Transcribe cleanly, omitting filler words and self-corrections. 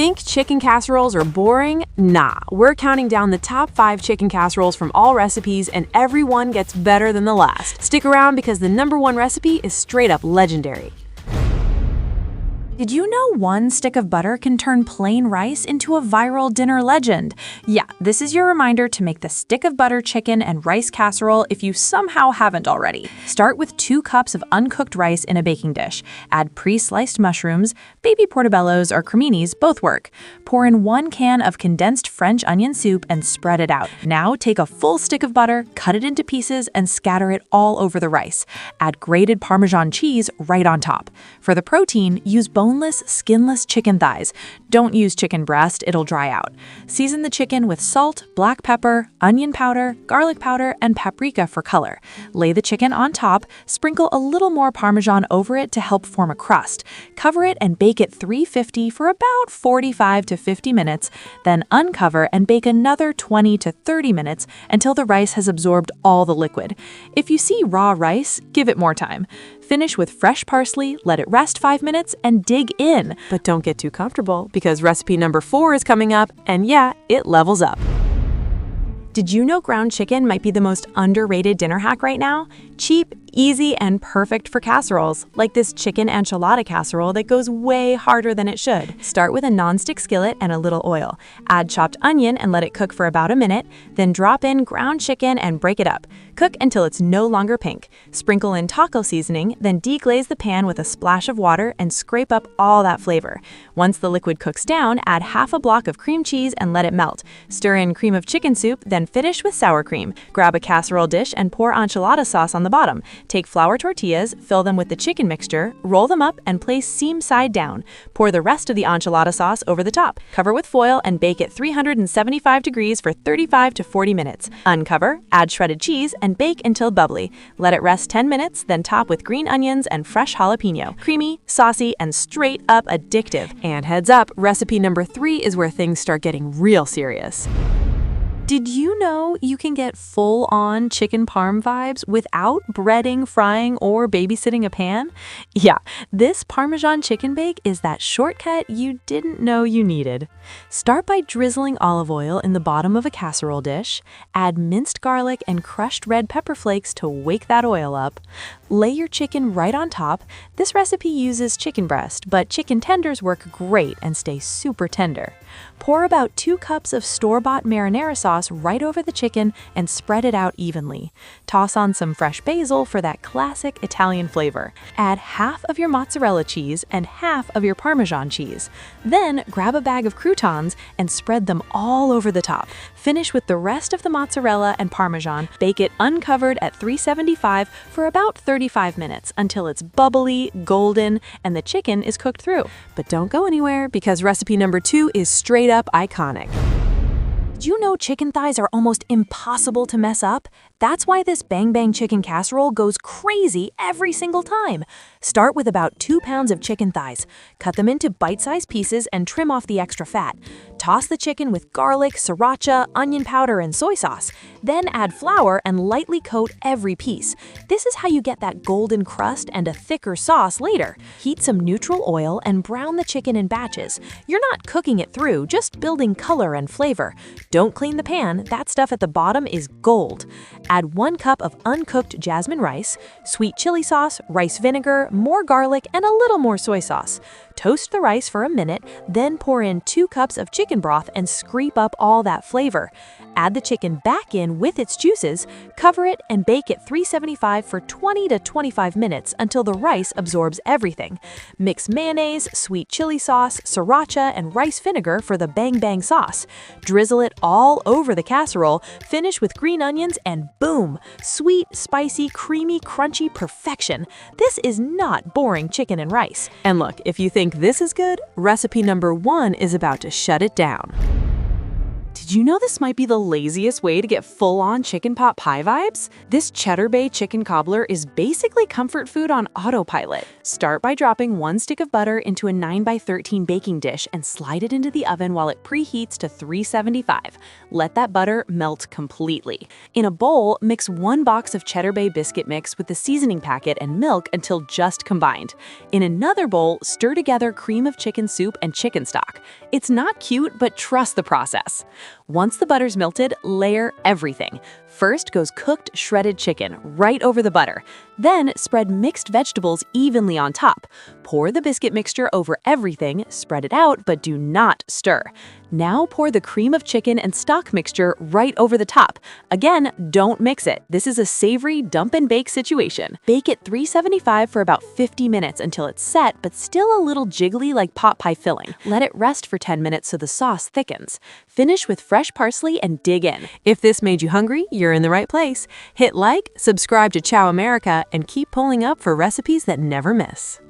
Think chicken casseroles are boring? Nah, we're counting down the top 5 chicken casseroles from Allrecipes, and every one gets better than the last. Stick around because the #1 recipe is straight up legendary. Did you know one stick of butter can turn plain rice into a viral dinner legend? Yeah, this is your reminder to make the stick of butter chicken and rice casserole if you somehow haven't already. Start with 2 cups of uncooked rice in a baking dish. Add pre-sliced mushrooms, baby portobellos or creminis, both work. Pour in 1 can of condensed French onion soup and spread it out. Now take a full stick of butter, cut it into pieces, and scatter it all over the rice. Add grated Parmesan cheese right on top. For the protein, use boneless, skinless chicken thighs. Don't use chicken breast, it'll dry out. Season the chicken with salt, black pepper, onion powder, garlic powder, and paprika for color. Lay the chicken on top, sprinkle a little more Parmesan over it to help form a crust. Cover it and bake at 350 for about 45 to 50 minutes, then uncover and bake another 20 to 30 minutes until the rice has absorbed all the liquid. If you see raw rice, give it more time. Finish with fresh parsley, let it rest 5 minutes, and dig in. But don't get too comfortable because recipe #4 is coming up, and yeah, it levels up. Did you know ground chicken might be the most underrated dinner hack right now? Cheap, easy, and perfect for casseroles, like this chicken enchilada casserole that goes way harder than it should. Start with a nonstick skillet and a little oil. Add chopped onion and let it cook for about a minute, then drop in ground chicken and break it up. Cook until it's no longer pink. Sprinkle in taco seasoning, then deglaze the pan with a splash of water and scrape up all that flavor. Once the liquid cooks down, add half a block of cream cheese and let it melt. Stir in cream of chicken soup, then finish with sour cream. Grab a casserole dish and pour enchilada sauce on the bottom. Take flour tortillas, fill them with the chicken mixture, roll them up, and place seam side down. Pour the rest of the enchilada sauce over the top. Cover with foil and bake at 375 degrees for 35 to 40 minutes. Uncover, add shredded cheese, and bake until bubbly. Let it rest 10 minutes, then top with green onions and fresh jalapeno. Creamy, saucy, and straight up addictive. And heads up, recipe #3 is where things start getting real serious. Did you know you can get full-on chicken parm vibes without breading, frying, or babysitting a pan? Yeah, this Parmesan chicken bake is that shortcut you didn't know you needed. Start by drizzling olive oil in the bottom of a casserole dish. Add minced garlic and crushed red pepper flakes to wake that oil up. Lay your chicken right on top. This recipe uses chicken breast, but chicken tenders work great and stay super tender. Pour about 2 cups of store-bought marinara sauce right over the chicken and spread it out evenly. Toss on some fresh basil for that classic Italian flavor. Add half of your mozzarella cheese and half of your Parmesan cheese. Then grab a bag of croutons and spread them all over the top. Finish with the rest of the mozzarella and Parmesan. Bake it uncovered at 375 for about 35 minutes until it's bubbly, golden, and the chicken is cooked through. But don't go anywhere because recipe #2 is straight up iconic. Did you know chicken thighs are almost impossible to mess up? That's why this Bang Bang chicken casserole goes crazy every single time. Start with about 2 pounds of chicken thighs. Cut them into bite-sized pieces and trim off the extra fat. Toss the chicken with garlic, sriracha, onion powder, and soy sauce. Then add flour and lightly coat every piece. This is how you get that golden crust and a thicker sauce later. Heat some neutral oil and brown the chicken in batches. You're not cooking it through, just building color and flavor. Don't clean the pan, that stuff at the bottom is gold. Add 1 cup of uncooked jasmine rice, sweet chili sauce, rice vinegar, more garlic, and a little more soy sauce. Toast the rice for a minute, then pour in 2 cups of chicken broth and scrape up all that flavor. Add the chicken back in with its juices, cover it, and bake at 375 for 20 to 25 minutes until the rice absorbs everything. Mix mayonnaise, sweet chili sauce, sriracha, and rice vinegar for the Bang Bang sauce. Drizzle it all over the casserole, finish with green onions, and boom! Sweet, spicy, creamy, crunchy perfection. This is not boring chicken and rice. And look, if you think this is good, recipe #1 is about to shut it down. Did you know this might be the laziest way to get full-on chicken pot pie vibes? This Cheddar Bay chicken cobbler is basically comfort food on autopilot. Start by dropping 1 stick of butter into a 9x13 baking dish and slide it into the oven while it preheats to 375. Let that butter melt completely. In a bowl, mix 1 box of Cheddar Bay biscuit mix with the seasoning packet and milk until just combined. In another bowl, stir together cream of chicken soup and chicken stock. It's not cute, but trust the process. Once the butter's melted, layer everything. First goes cooked shredded chicken right over the butter. Then spread mixed vegetables evenly on top. Pour the biscuit mixture over everything, spread it out, but do not stir. Now pour the cream of chicken and stock mixture right over the top. Again, don't mix it. This is a savory dump and bake situation. Bake at 375 for about 50 minutes until it's set, but still a little jiggly like pot pie filling. Let it rest for 10 minutes so the sauce thickens. Finish with fresh parsley and dig in. If this made you hungry, you're in the right place. Hit like, subscribe to Chow America, and keep pulling up for recipes that never miss.